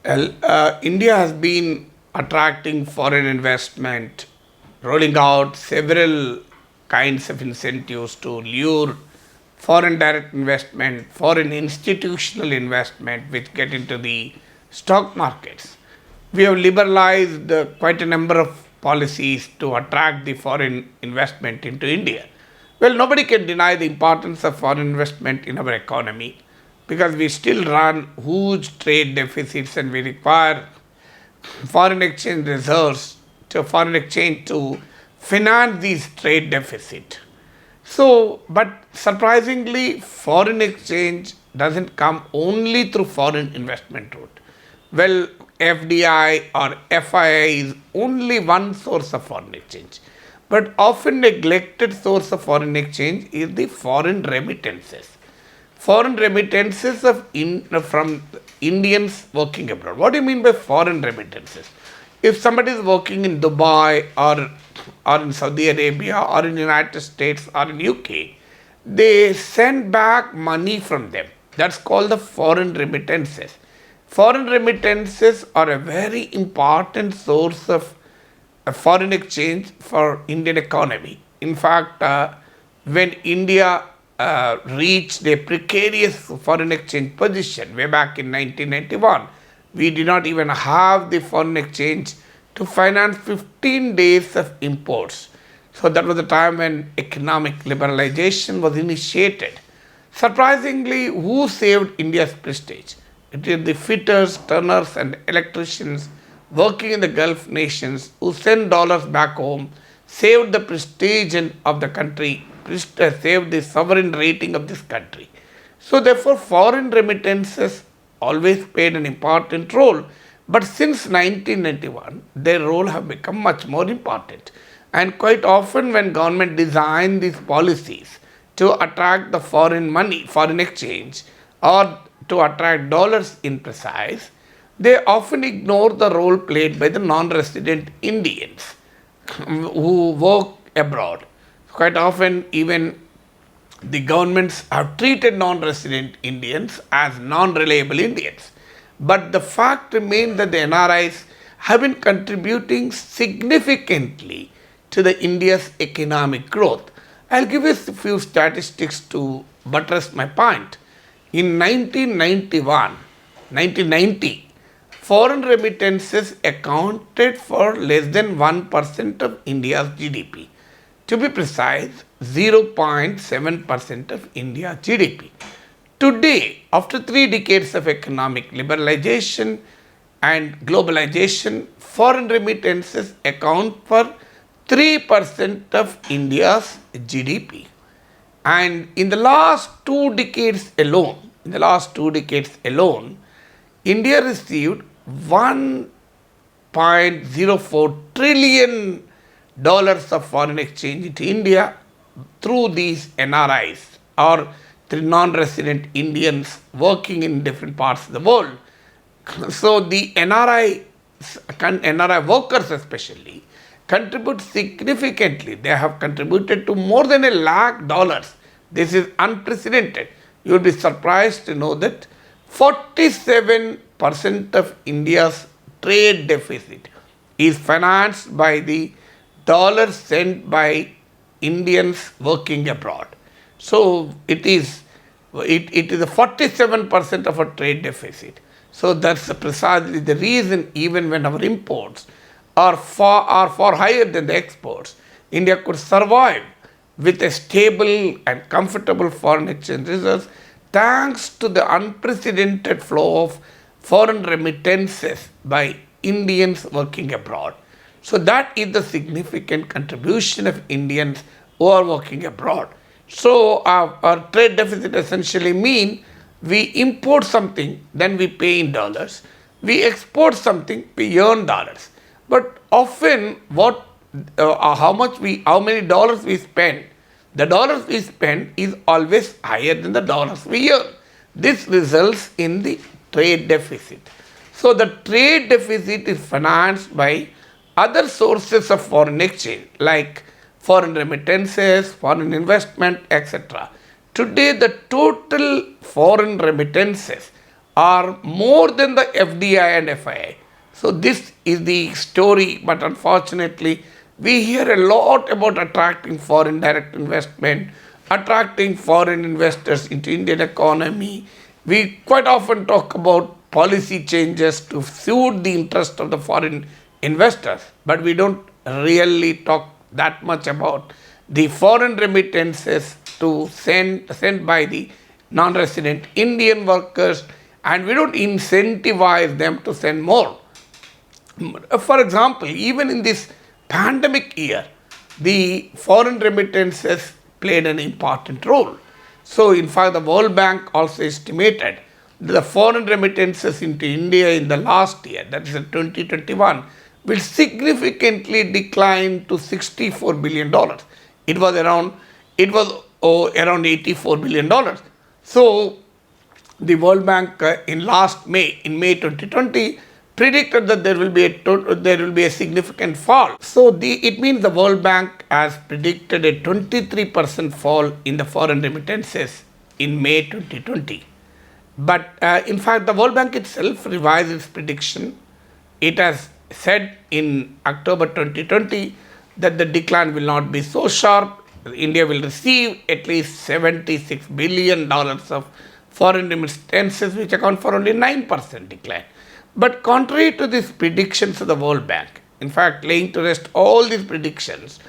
Well, India has been attracting foreign investment, rolling out several kinds of incentives to lure foreign direct investment, foreign institutional investment, which get into the stock markets. We have liberalized quite a number of policies to attract the foreign investment into India. Well, nobody can deny the importance of foreign investment in our economy because we still run huge trade deficits and we require foreign exchange reserves to foreign exchange to finance these trade deficit. So, but surprisingly, foreign exchange doesn't come only through foreign investment route. Well, FDI or FII is only one source of foreign exchange. But often neglected source of foreign exchange is the foreign remittances. Foreign remittances from Indians working abroad. What do you mean by foreign remittances? If somebody is working in Dubai or in Saudi Arabia or in United States or in UK, they send back money from them. That's called the foreign remittances. Foreign remittances are a very important source of foreign exchange for Indian economy. In fact, when India reached a precarious foreign exchange position way back in 1991, we did not even have the foreign exchange to finance 15 days of imports. So that was the time when economic liberalization was initiated. Surprisingly, who saved India's prestige? It is the fitters, turners, and electricians working in the Gulf nations who sent dollars back home, saved the prestige of the country, saved the sovereign rating of this country. So, therefore, foreign remittances always played an important role. But since 1991, their role have become much more important. And quite often, when government design these policies to attract the foreign money, foreign exchange, or to attract dollars in precise, they often ignore the role played by the non-resident Indians who work abroad. Quite often, even the governments have treated non-resident Indians as non-reliable Indians. But the fact remains that the NRIs have been contributing significantly to the India's economic growth. I'll give you a few statistics to buttress my point. In 1990, foreign remittances accounted for less than 1% of India's GDP. To be precise, 0.7% of India's GDP. Today, after 3 decades of economic liberalization and globalization, foreign remittances account for 3% of India's GDP. And in the last 2 decades alone, India received $1.04 trillion of foreign exchange into India through these NRIs or the non-resident Indians working in different parts of the world. So the NRI workers especially contribute significantly. They have contributed to more than $1 lakh. This is unprecedented. You will be surprised to know that 47% of India's trade deficit is financed by the dollars sent by Indians working abroad. So it is a 47% of a trade deficit. So that's precisely the reason even when our imports are far higher than the exports, India could survive with a stable and comfortable foreign exchange reserves thanks to the unprecedented flow of foreign remittances by Indians working abroad. So that is the significant contribution of Indians who are working abroad. So our trade deficit essentially means we import something, then we pay in dollars. We export something, we earn dollars. But often how many dollars we spend, the dollars we spend is always higher than the dollars we earn. This results in the trade deficit. So the trade deficit is financed by other sources of foreign exchange like foreign remittances, foreign investment, etc. Today the total foreign remittances are more than the FDI and FII. So this is the story, but unfortunately, we hear a lot about attracting foreign direct investment, attracting foreign investors into Indian economy. We quite often talk about policy changes to suit the interest of the foreign investors, but we don't really talk that much about the foreign remittances to sent by the non-resident Indian workers, and we don't incentivize them to send more. For example, even in this pandemic year, the foreign remittances played an important role. So, in fact, the World Bank also estimated the foreign remittances into India in the last year, that is in 2021, will significantly decline to $64 billion. It was around $84 billion. So, the World Bank in May 2020, predicted that there will be a significant fall. So it means the World Bank has predicted a 23% fall in the foreign remittances in May 2020. But in fact, the World Bank itself revised its prediction. It has said in October 2020 that the decline will not be so sharp. India will receive at least $76 billion of foreign remittances, which account for only 9% decline. But contrary to these predictions of the World Bank, in fact, laying to rest all these predictions,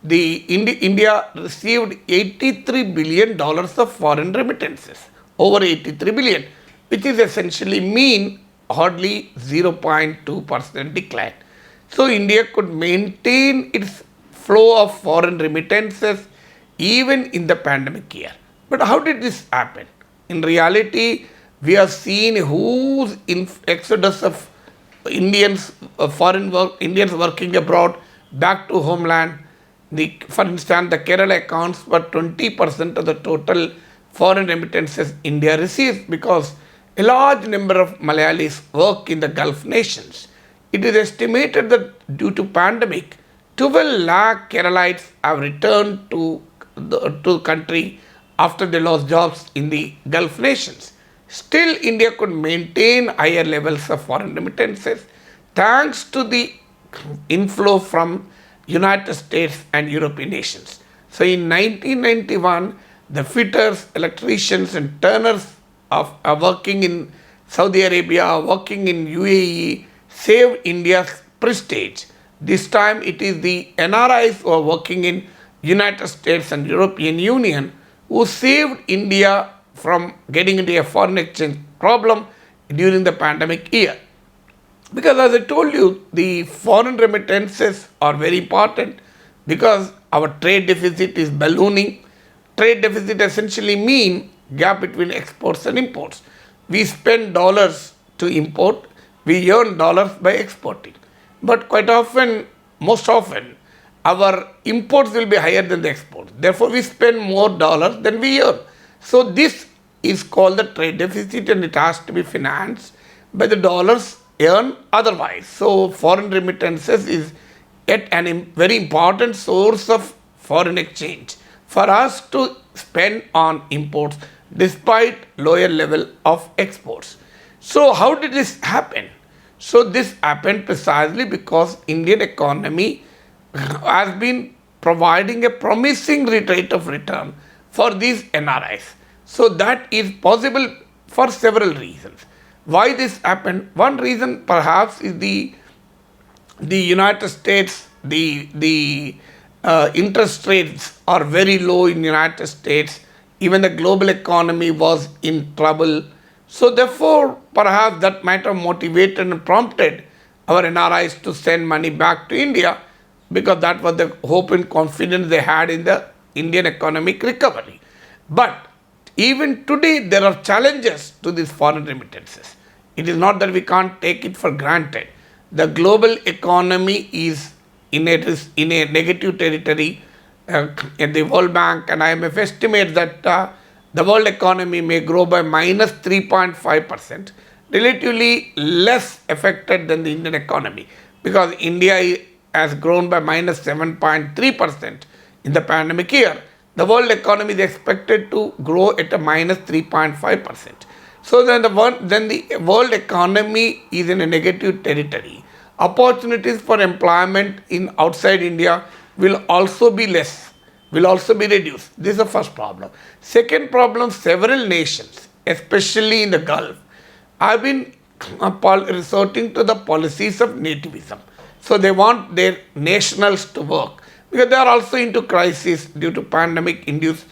India received $83 billion of foreign remittances, over 83 billion, which is essentially mean hardly 0.2% decline. So India could maintain its flow of foreign remittances even in the pandemic year. But how did this happen? In reality, we have seen huge exodus of Indians, Indians working abroad back to homeland. For instance, the Kerala accounts for 20% of the total foreign remittances India receives because a large number of Malayalis work in the Gulf nations. It is estimated that due to pandemic, 12 lakh Keralites have returned to the country after they lost jobs in the Gulf nations. Still, India could maintain higher levels of foreign remittances thanks to the inflow from United States and European nations. So in 1991, the fitters, electricians and turners are working in Saudi Arabia, working in UAE, saved India's prestige. This time it is the NRIs who are working in United States and European Union who saved India from getting into a foreign exchange problem during the pandemic year. Because as I told you, the foreign remittances are very important because our trade deficit is ballooning. Trade deficit essentially means gap between exports and imports. We spend dollars to import, we earn dollars by exporting. But most often, our imports will be higher than the exports. Therefore, we spend more dollars than we earn. So this is called the trade deficit and it has to be financed by the dollars earned otherwise. So foreign remittances is yet a very important source of foreign exchange for us to spend on imports despite lower level of exports. So how did this happen? So this happened precisely because Indian economy has been providing a promising rate of return for these NRIs. So that is possible for several reasons. Why this happened? One reason perhaps is the United States, the interest rates are very low in United States. Even the global economy was in trouble. So therefore, perhaps that might have motivated and prompted our NRIs to send money back to India because that was the hope and confidence they had in the Indian economic recovery. But even today, there are challenges to these foreign remittances. It is not that we can't take it for granted. The global economy is in a negative territory. And the World Bank and IMF estimate that the world economy may grow by minus 3.5%, relatively less affected than the Indian economy, because India has grown by minus 7.3% in the pandemic year. The world economy is expected to grow at a minus 3.5%. So then the world economy is in a negative territory. Opportunities for employment in outside India will also be less, will also be reduced. This is the first problem. Second problem, several nations, especially in the Gulf, have been resorting to the policies of nativism. So they want their nationals to work because they are also into crisis due to pandemic induced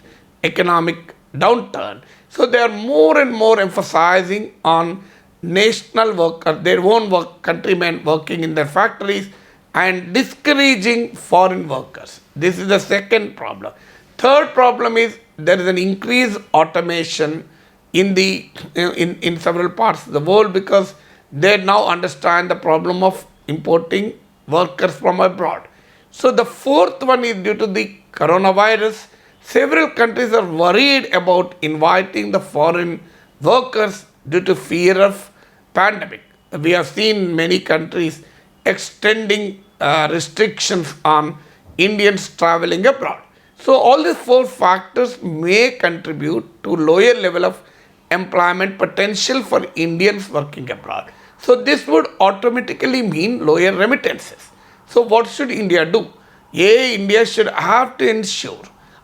economic downturn. So they are more and more emphasizing on national workers, their own countrymen working in their factories and discouraging foreign workers. This is the second problem. Third problem is there is an increased automation in several parts of the world because they now understand the problem of importing workers from abroad. So the fourth one is due to the coronavirus. Several countries are worried about inviting the foreign workers due to fear of pandemic. We have seen many countries extending restrictions on Indians traveling abroad. So all these four factors may contribute to lower level of employment potential for Indians working abroad. So this would automatically mean lower remittances. So what should India do? India should have to ensure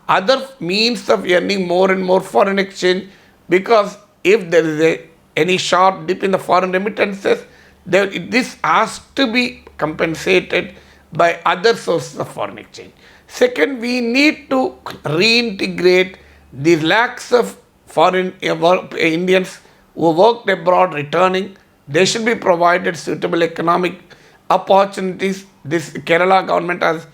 other means of earning more and more foreign exchange, because if there is any sharp dip in the foreign remittances, this has to be compensated by other sources of foreign exchange. Second, we need to reintegrate the lakhs of foreign Indians who worked abroad returning. They should be provided suitable economic opportunities. This Kerala government has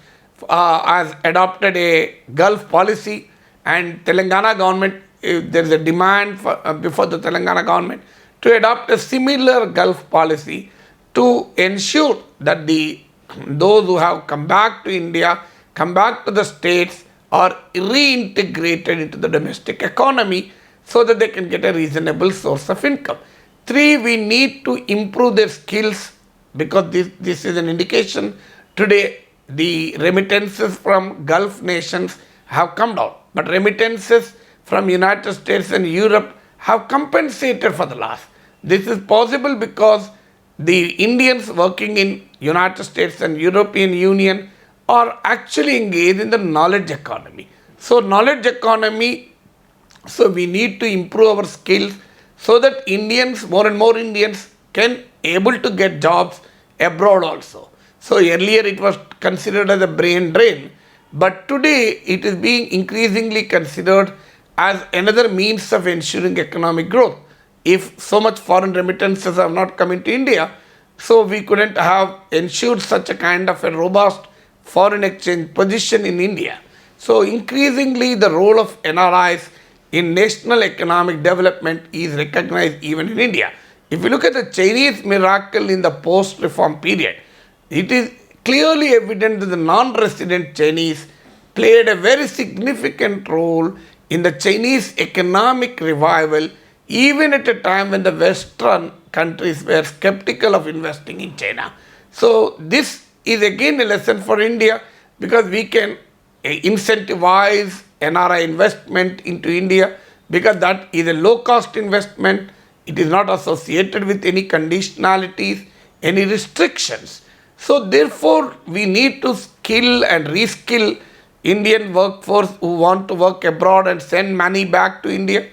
adopted a Gulf policy, and Telangana government, there is a demand before the Telangana government to adopt a similar Gulf policy to ensure that those who have come back to India, come back to the states, are reintegrated into the domestic economy so that they can get a reasonable source of income. 3, we need to improve their skills, because this is an indication today the remittances from Gulf nations have come down, but remittances from United States and Europe have compensated for the loss. This is possible because the Indians working in United States and European Union are actually engaged in the knowledge economy. So knowledge economy, so we need to improve our skills so that Indians, more and more Indians, can able to get jobs abroad also. So earlier it was considered as a brain drain, but today it is being increasingly considered as another means of ensuring economic growth. If so much foreign remittances have not come into India, so we couldn't have ensured such a kind of a robust foreign exchange position in India. So increasingly the role of NRIs in national economic development is recognized even in India. If you look at the Chinese miracle in the post-reform period, it is clearly evident that the non-resident Chinese played a very significant role in the Chinese economic revival, even at a time when the Western countries were skeptical of investing in China. So this is again a lesson for India, because we can incentivize NRI investment into India, because that is a low-cost investment. It is not associated with any conditionalities, any restrictions. So therefore, we need to skill and reskill Indian workforce who want to work abroad and send money back to India.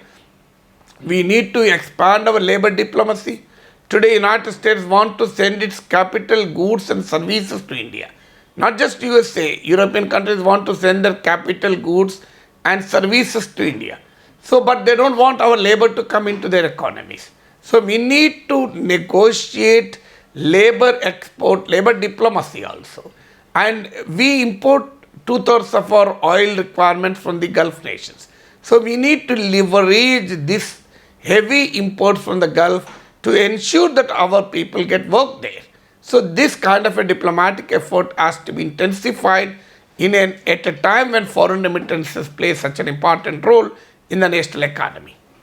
We need to expand our labor diplomacy. Today, United States want to send its capital, goods and services to India. Not just USA, European countries want to send their capital, goods and services to India. So, but they don't want our labor to come into their economies. So we need to negotiate labor export, labor diplomacy also. And we import 2/3 of our oil requirements from the Gulf nations. So we need to leverage this heavy imports from the Gulf to ensure that our people get work there. So this kind of a diplomatic effort has to be intensified at a time when foreign remittances play such an important role in the national economy.